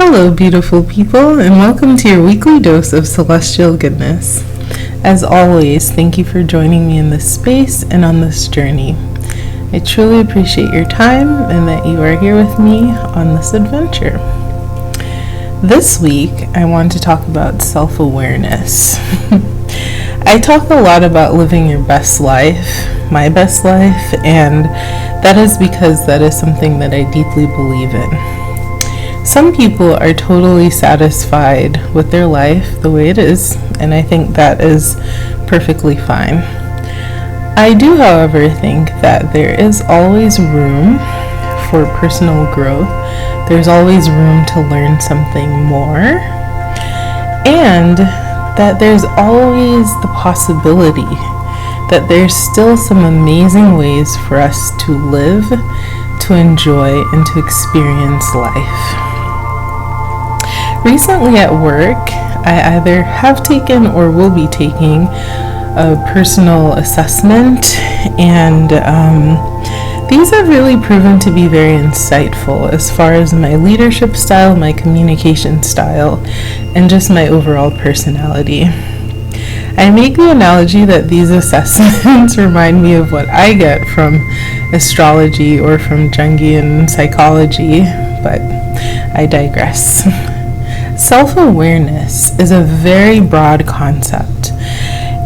Hello, beautiful people, and welcome to your weekly dose of celestial goodness. As always, thank you for joining me in this space and on this journey. I truly appreciate your time and that you are here with me on this adventure. This week, I want to talk about self-awareness. I talk a lot about living your best life, my best life, and that is because that is something that I deeply believe in. Some people are totally satisfied with their life the way it is, and I think that is perfectly fine. I do, however, think that there is always room for personal growth. There's always room to learn something more, and that there's always the possibility that there's still some amazing ways for us to live, to enjoy, and to experience life. Recently at work, I either have taken or will be taking a personal assessment, and these have really proven to be very insightful as far as my leadership style, my communication style, and just my overall personality. I make the analogy that these assessments remind me of what I get from astrology or from Jungian psychology, but I digress. Self-awareness is a very broad concept,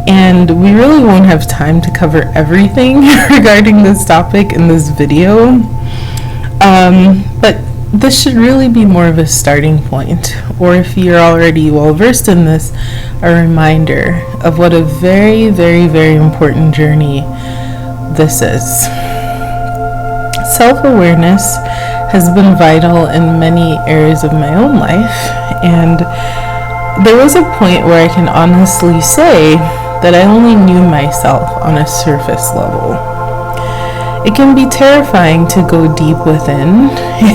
and we really won't have time to cover everything regarding this topic in this video, but this should really be more of a starting point, or if you're already well versed in this, a reminder of what a very, very, very important journey this is. Self-awareness has been vital in many areas of my own life, and there was a point where I can honestly say that I only knew myself on a surface level. It can be terrifying to go deep within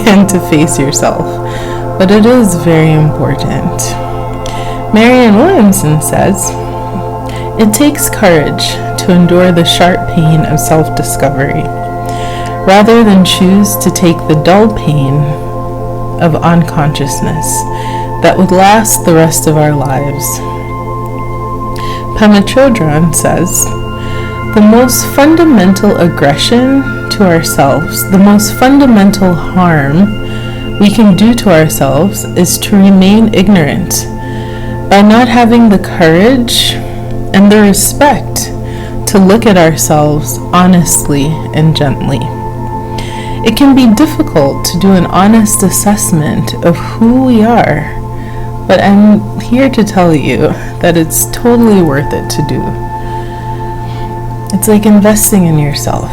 and to face yourself, but it is very important. Marianne Williamson says, "It takes courage to endure the sharp pain of self-discovery, rather than choose to take the dull pain of unconsciousness that would last the rest of our lives." Pema Chodron says, "The most fundamental aggression to ourselves, the most fundamental harm we can do to ourselves is to remain ignorant by not having the courage and the respect to look at ourselves honestly and gently. It can be difficult to do an honest assessment of who we are, but I'm here to tell you that it's totally worth it to do. It's like investing in yourself.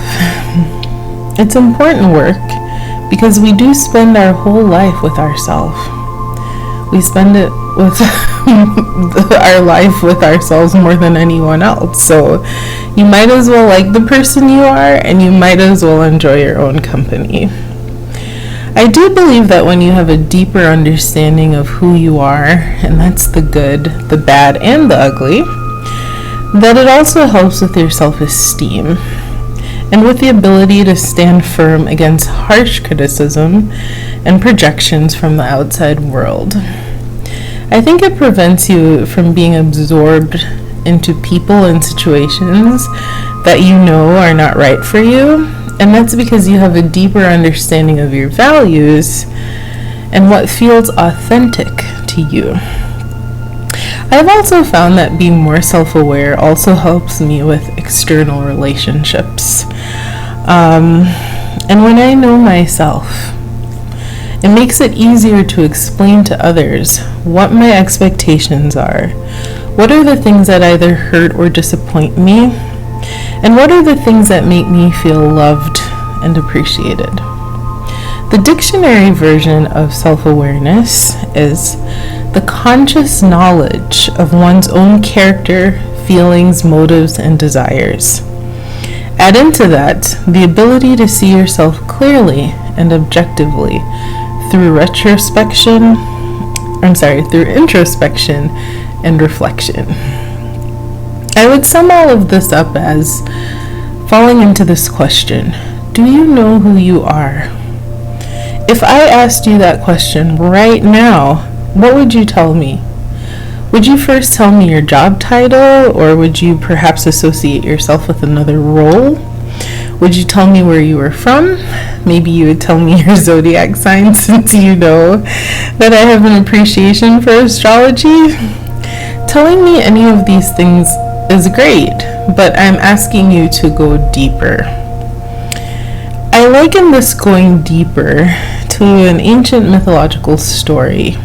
It's important work because we do spend our whole life with ourselves. We spend it with our life with ourselves more than anyone else. So you might as well like the person you are, and you might as well enjoy your own company. I do believe that when you have a deeper understanding of who you are, and that's the good, the bad, and the ugly, that it also helps with your self-esteem and with the ability to stand firm against harsh criticism and projections from the outside world. I think it prevents you from being absorbed into people and situations that you know are not right for you, and that's because you have a deeper understanding of your values and what feels authentic to you. I've also found that being more self-aware also helps me with external relationships. And when I know myself, it makes it easier to explain to others what my expectations are, what are the things that either hurt or disappoint me, and what are the things that make me feel loved and appreciated. The dictionary version of self-awareness is the conscious knowledge of one's own character, feelings, motives, and desires. Add into that the ability to see yourself clearly and objectively through introspection and reflection. I would sum all of this up as falling into this question: do you know who you are? If I asked you that question right now, what would you tell me? Would you first tell me your job title, or would you perhaps associate yourself with another role? Would you tell me where you were from? Maybe you would tell me your zodiac sign, since you know that I have an appreciation for astrology. Telling me any of these things is great, but I'm asking you to go deeper. I liken this going deeper to an ancient mythological story.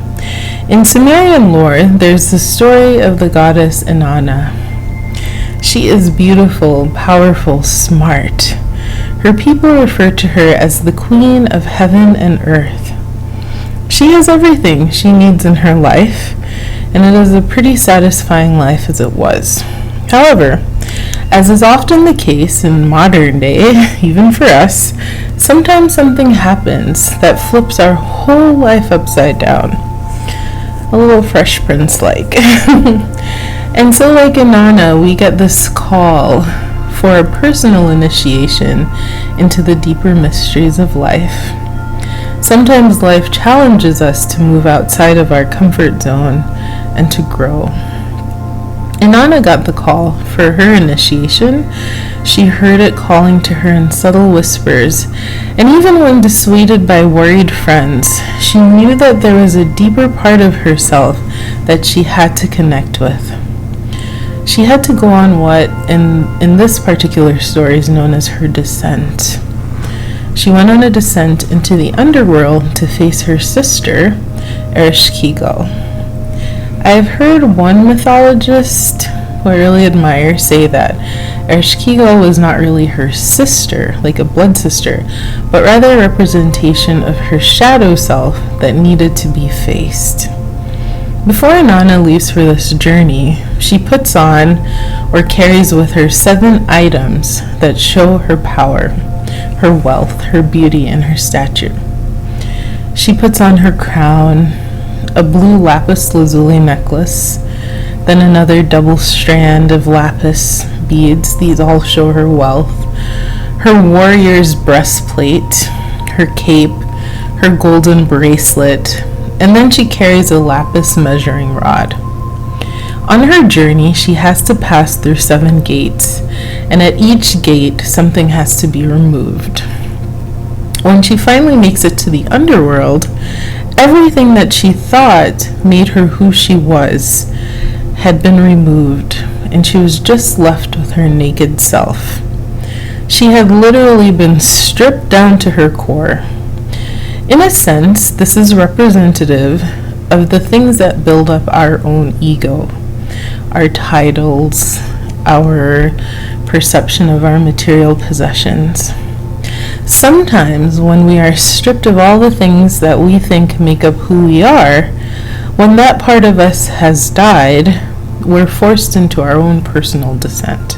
In Sumerian lore, there's the story of the goddess Inanna. She is beautiful, powerful, smart. Her people refer to her as the queen of heaven and earth. She has everything she needs in her life, and it is a pretty satisfying life as it was. However, as is often the case in modern day, even for us, sometimes something happens that flips our whole life upside down. A little Fresh Prince-like. And so, like Inanna, we get this call for a personal initiation into the deeper mysteries of life. Sometimes life challenges us to move outside of our comfort zone and to grow. Inanna got the call for her initiation. She heard it calling to her in subtle whispers, and even when dissuaded by worried friends, she knew that there was a deeper part of herself that she had to connect with. She had to go on what, in this particular story, is known as her descent. She went on a descent into the underworld to face her sister, Ereshkigal. I've heard one mythologist who I really admire say that Ereshkigal was not really her sister, like a blood sister, but rather a representation of her shadow self that needed to be faced. Before Inanna leaves for this journey, she puts on or carries with her 7 items that show her power, her wealth, her beauty, and her stature. She puts on her crown, a blue lapis lazuli necklace, then another double strand of lapis beads. These all show her wealth. Her warrior's breastplate, her cape, her golden bracelet, and then she carries a lapis measuring rod. On her journey, she has to pass through 7 gates, and at each gate, something has to be removed. When she finally makes it to the underworld, everything that she thought made her who she was had been removed, and she was just left with her naked self. She had literally been stripped down to her core. In a sense, this is representative of the things that build up our own ego, our titles, our perception of our material possessions. Sometimes when we are stripped of all the things that we think make up who we are, when that part of us has died, we're forced into our own personal descent.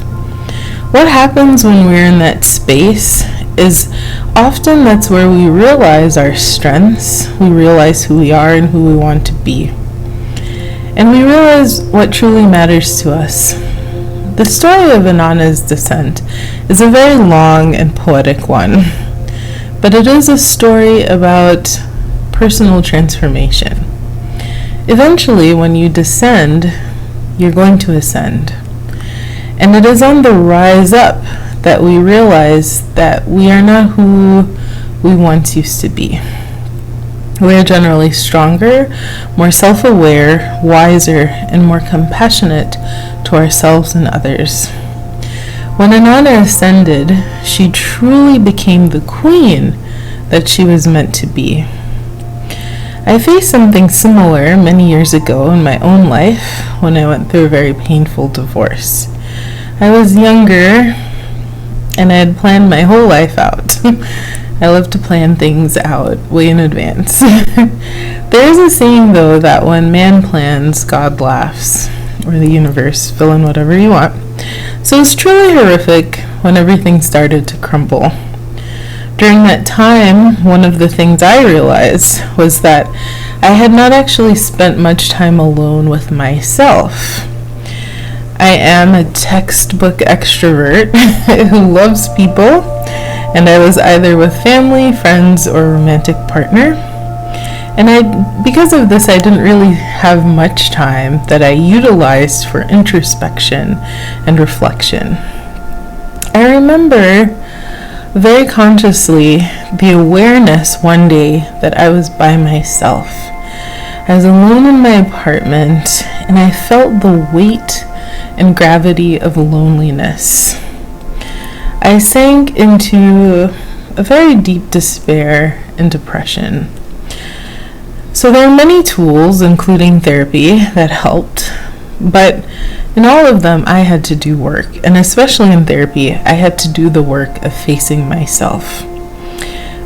What happens when we're in that space is often that's where we realize our strengths, we realize who we are and who we want to be, and we realize what truly matters to us. The story of Inanna's descent is a very long and poetic one, but it is a story about personal transformation. Eventually, when you descend, you're going to ascend. And it is on the rise up that we realize that we are not who we once used to be. We are generally stronger, more self-aware, wiser, and more compassionate to ourselves and others. When Inanna ascended, she truly became the queen that she was meant to be. I faced something similar many years ago in my own life when I went through a very painful divorce. I was younger and I had planned my whole life out. I love to plan things out way in advance. There is a saying, though, that when man plans, God laughs, or the universe, fill in whatever you want. So it's truly horrific when everything started to crumble. During that time, one of the things I realized was that I had not actually spent much time alone with myself. I am a textbook extrovert who loves people and I was either with family, friends, or a romantic partner. And because of this, I didn't really have much time that I utilized for introspection and reflection. I remember very consciously the awareness one day that I was by myself. I was alone in my apartment, and I felt the weight and gravity of loneliness. I sank into a very deep despair and depression. So there are many tools, including therapy, that helped, but in all of them, I had to do work, and especially in therapy, I had to do the work of facing myself.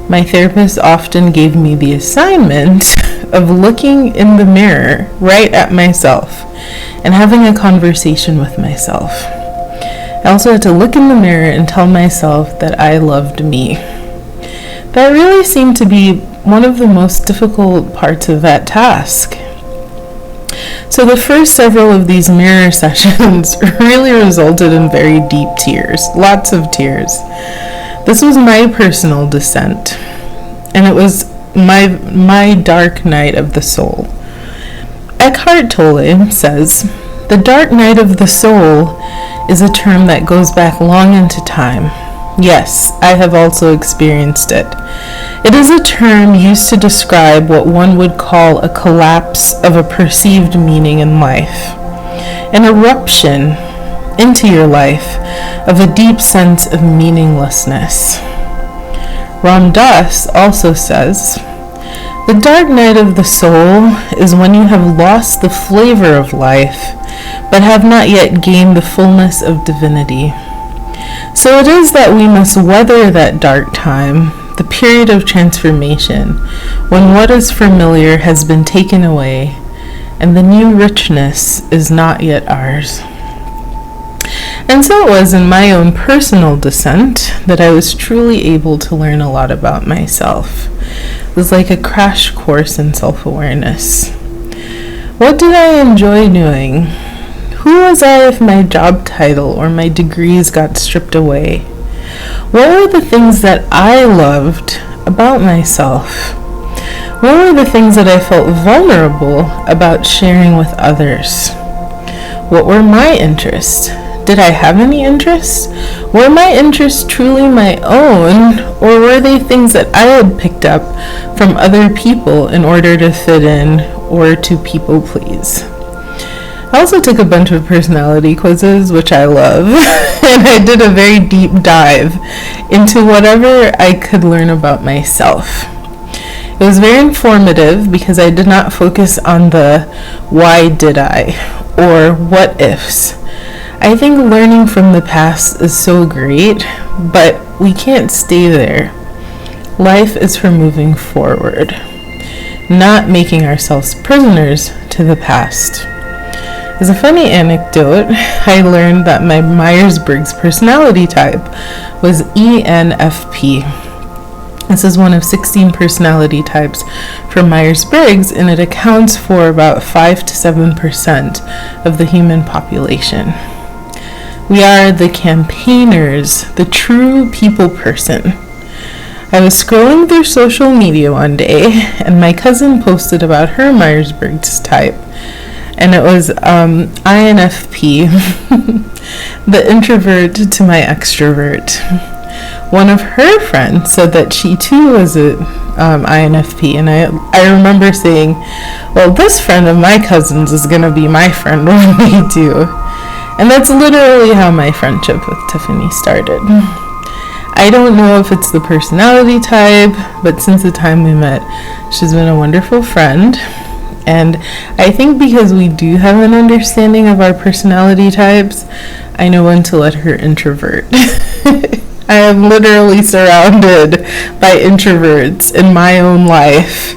My therapist often gave me the assignment of looking in the mirror right at myself and having a conversation with myself. I also had to look in the mirror and tell myself that I loved me. That really seemed to be one of the most difficult parts of that task. So the first several of these mirror sessions really resulted in very deep tears, lots of tears. This was my personal descent, and it was my dark night of the soul. Eckhart Tolle says, "The dark night of the soul is a term that goes back long into time. Yes, I have also experienced it. It is a term used to describe what one would call a collapse of a perceived meaning in life, an eruption into your life of a deep sense of meaninglessness." Ram Dass also says, "The dark night of the soul is when you have lost the flavor of life, but have not yet gained the fullness of divinity. So it is that we must weather that dark time, the period of transformation, when what is familiar has been taken away, and the new richness is not yet ours." And so it was in my own personal descent that I was truly able to learn a lot about myself. It was like a crash course in self-awareness. What did I enjoy doing? Who was I if my job title or my degrees got stripped away? What were the things that I loved about myself? What were the things that I felt vulnerable about sharing with others? What were my interests? Did I have any interests? Were my interests truly my own, or were they things that I had picked up from other people in order to fit in or to people please? I also took a bunch of personality quizzes, which I love, and I did a very deep dive into whatever I could learn about myself. It was very informative because I did not focus on the why did I or what ifs. I think learning from the past is so great, but we can't stay there. Life is for moving forward, not making ourselves prisoners to the past. As a funny anecdote, I learned that my Myers-Briggs personality type was ENFP. This is one of 16 personality types from Myers-Briggs, and it accounts for about 5 to 7% of the human population. We are the campaigners, the true people person. I was scrolling through social media one day, and my cousin posted about her Myers-Briggs type, and it was INFP, the introvert to my extrovert. One of her friends said that she too was a INFP, and I remember saying, well, this friend of my cousin's is going to be my friend one day too. And that's literally how my friendship with Tiffany started. I don't know if it's the personality type, but since the time we met, she's been a wonderful friend. And I think because we do have an understanding of our personality types, I know when to let her introvert. I am literally surrounded by introverts in my own life.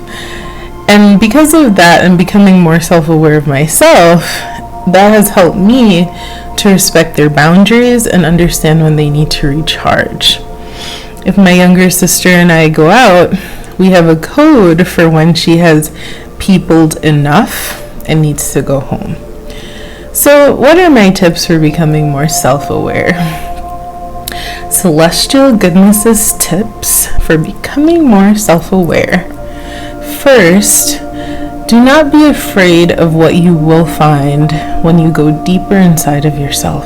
And because of that and becoming more self-aware of myself, that has helped me to respect their boundaries and understand when they need to recharge. If my younger sister and I go out, we have a code for when she has peopled enough and needs to go home. So what are my tips for becoming more self-aware? Celestial Goodness's tips for becoming more self-aware. First, do not be afraid of what you will find when you go deeper inside of yourself.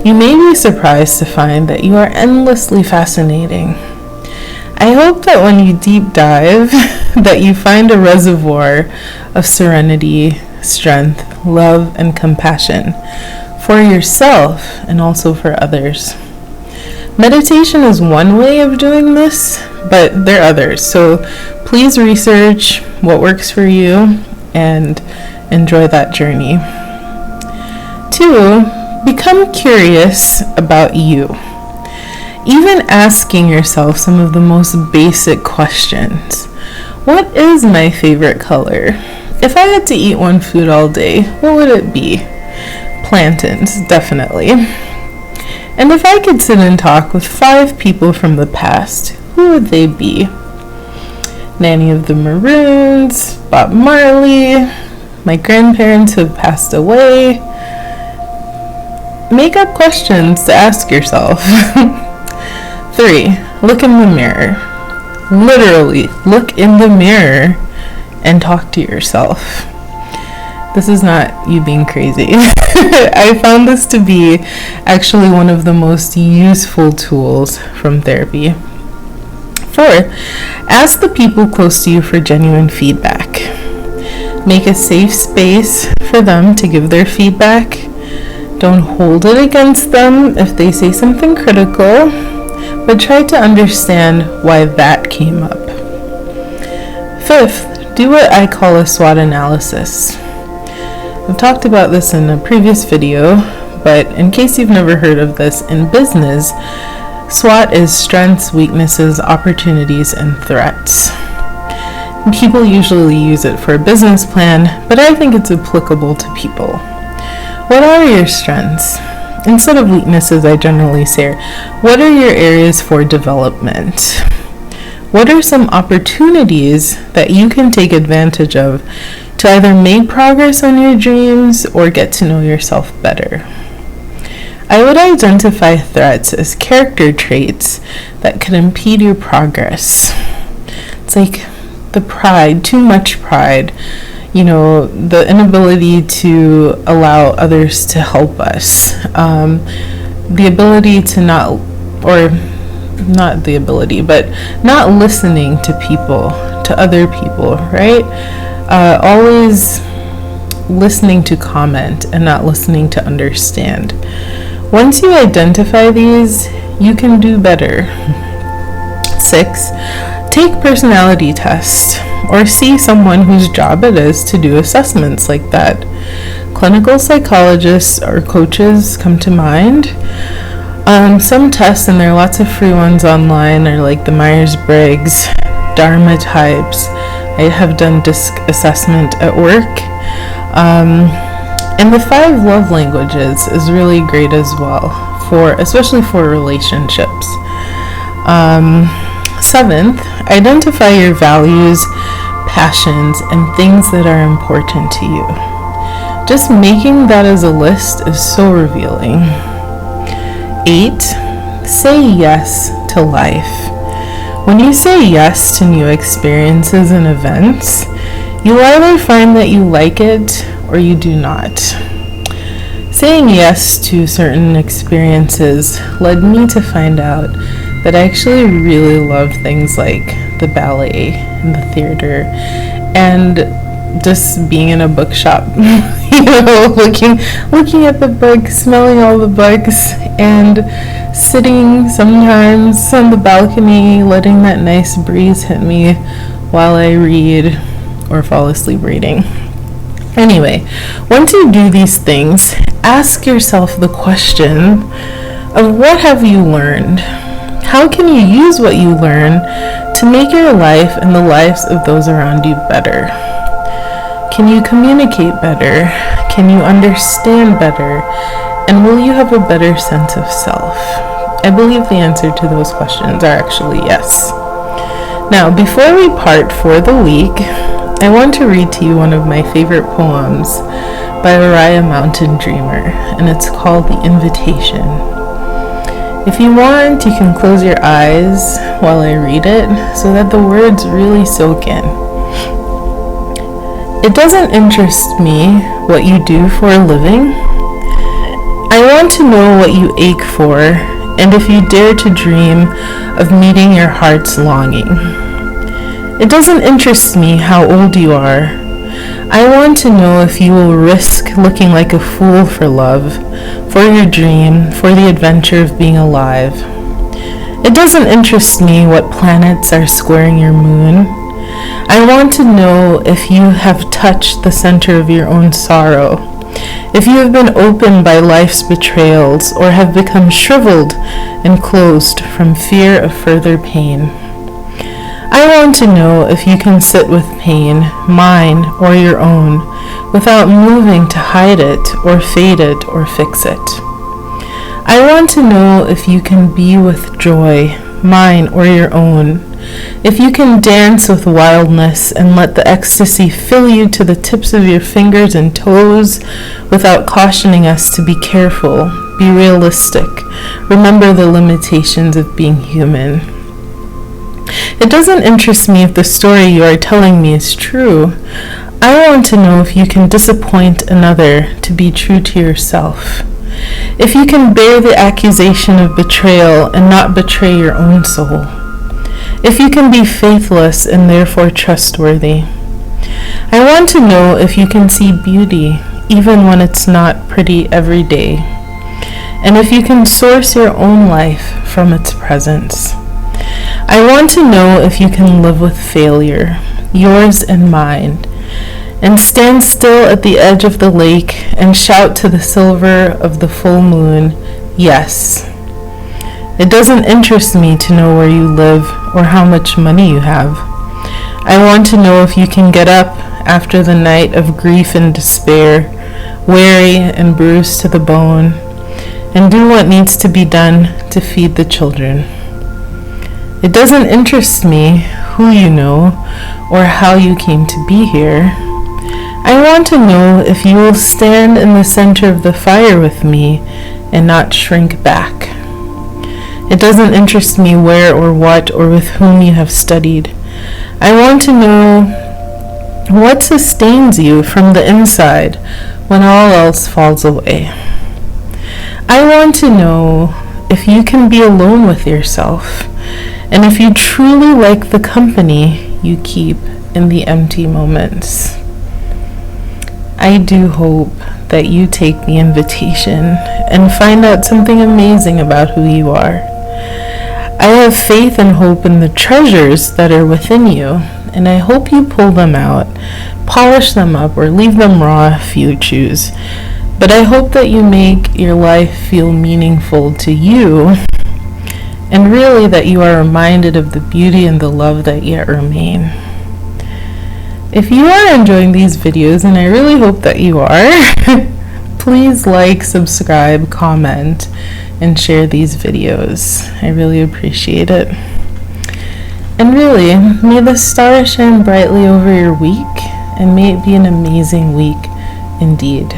You may be surprised to find that you are endlessly fascinating. I hope that when you deep dive, that you find a reservoir of serenity, strength, love, and compassion for yourself and also for others. Meditation is one way of doing this, but there are others. So please research what works for you and enjoy that journey. 2, become curious about you. Even asking yourself some of the most basic questions. What is my favorite color? If I had to eat one food all day, what would it be? Plantains, definitely. And if I could sit and talk with 5 people from the past, who would they be? Nanny of the Maroons, Bob Marley, my grandparents who have passed away. Make up questions to ask yourself. 3, look in the mirror. Literally, look in the mirror and talk to yourself. This is not you being crazy. I found this to be actually one of the most useful tools from therapy. 4, ask the people close to you for genuine feedback. Make a safe space for them to give their feedback. Don't hold it against them if they say something critical, but try to understand why that came up. 5th, do what I call a SWOT analysis. I've talked about this in a previous video, but in case you've never heard of this, in business, SWOT is strengths, weaknesses, opportunities, and threats. People usually use it for a business plan, but I think it's applicable to people. What are your strengths? Instead of weaknesses, I generally say, what are your areas for development? What are some opportunities that you can take advantage of to either make progress on your dreams or get to know yourself better? I would identify threats as character traits that could impede your progress. It's like the pride, too much pride, the inability to allow others to help us, the ability to not listening to people, to other people, right? Always listening to comment and not listening to understand. Once you identify these, you can do better. 6, take personality tests or see someone whose job it is to do assessments like that. Clinical psychologists or coaches come to mind. Some tests, and there are lots of free ones online, are like the Myers-Briggs, Dharma types. I have done DISC assessment at work. And the 5 love languages is really great as well, especially for relationships. 7th, identify your values, passions, and things that are important to you. Just making that as a list is so revealing. 8, say yes to life. When you say yes to new experiences and events, you'll either find that you like it or you do not. Saying yes to certain experiences led me to find out that I actually really love things like the ballet and the theater and just being in a bookshop, looking at the books, smelling all the books, and sitting sometimes on the balcony, letting that nice breeze hit me while I read or fall asleep reading. Anyway, once you do these things, ask yourself the question of what have you learned? How can you use what you learn to make your life and the lives of those around you better? Can you communicate better? Can you understand better? And will you have a better sense of self? I believe the answer to those questions are actually yes. Now, before we part for the week, I want to read to you one of my favorite poems by Oriah Mountain Dreamer, and it's called The Invitation. If you want, you can close your eyes while I read it so that the words really soak in. It doesn't interest me what you do for a living. I want to know what you ache for, and if you dare to dream of meeting your heart's longing. It doesn't interest me how old you are. I want to know if you will risk looking like a fool for love, for your dream, for the adventure of being alive. It doesn't interest me what planets are squaring your moon. I want to know if you have touched the center of your own sorrow, if you have been opened by life's betrayals or have become shriveled and closed from fear of further pain. I want to know if you can sit with pain, mine or your own, without moving to hide it or fade it or fix it. I want to know if you can be with joy, mine or your own, if you can dance with wildness and let the ecstasy fill you to the tips of your fingers and toes without cautioning us to be careful, be realistic, remember the limitations of being human. It doesn't interest me if the story you are telling me is true. I want to know if you can disappoint another to be true to yourself. If you can bear the accusation of betrayal and not betray your own soul. If you can be faithless and therefore trustworthy. I want to know if you can see beauty even when it's not pretty every day. And if you can source your own life from its presence. I want to know if you can live with failure, yours and mine, and stand still at the edge of the lake and shout to the silver of the full moon, yes. It doesn't interest me to know where you live or how much money you have. I want to know if you can get up after the night of grief and despair, weary and bruised to the bone, and do what needs to be done to feed the children. It doesn't interest me who you know or how you came to be here. I want to know if you will stand in the center of the fire with me and not shrink back. It doesn't interest me where or what or with whom you have studied. I want to know what sustains you from the inside when all else falls away. I want to know if you can be alone with yourself, and if you truly like the company you keep in the empty moments. I do hope that you take the invitation and find out something amazing about who you are. I have faith and hope in the treasures that are within you, and I hope you pull them out, polish them up, or leave them raw if you choose. But I hope that you make your life feel meaningful to you, and really that you are reminded of the beauty and the love that yet remain. If you are enjoying these videos, and I really hope that you are, please like, subscribe, comment, and share these videos. I really appreciate it. And really, may the stars shine brightly over your week, and may it be an amazing week indeed.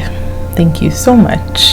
Thank you so much.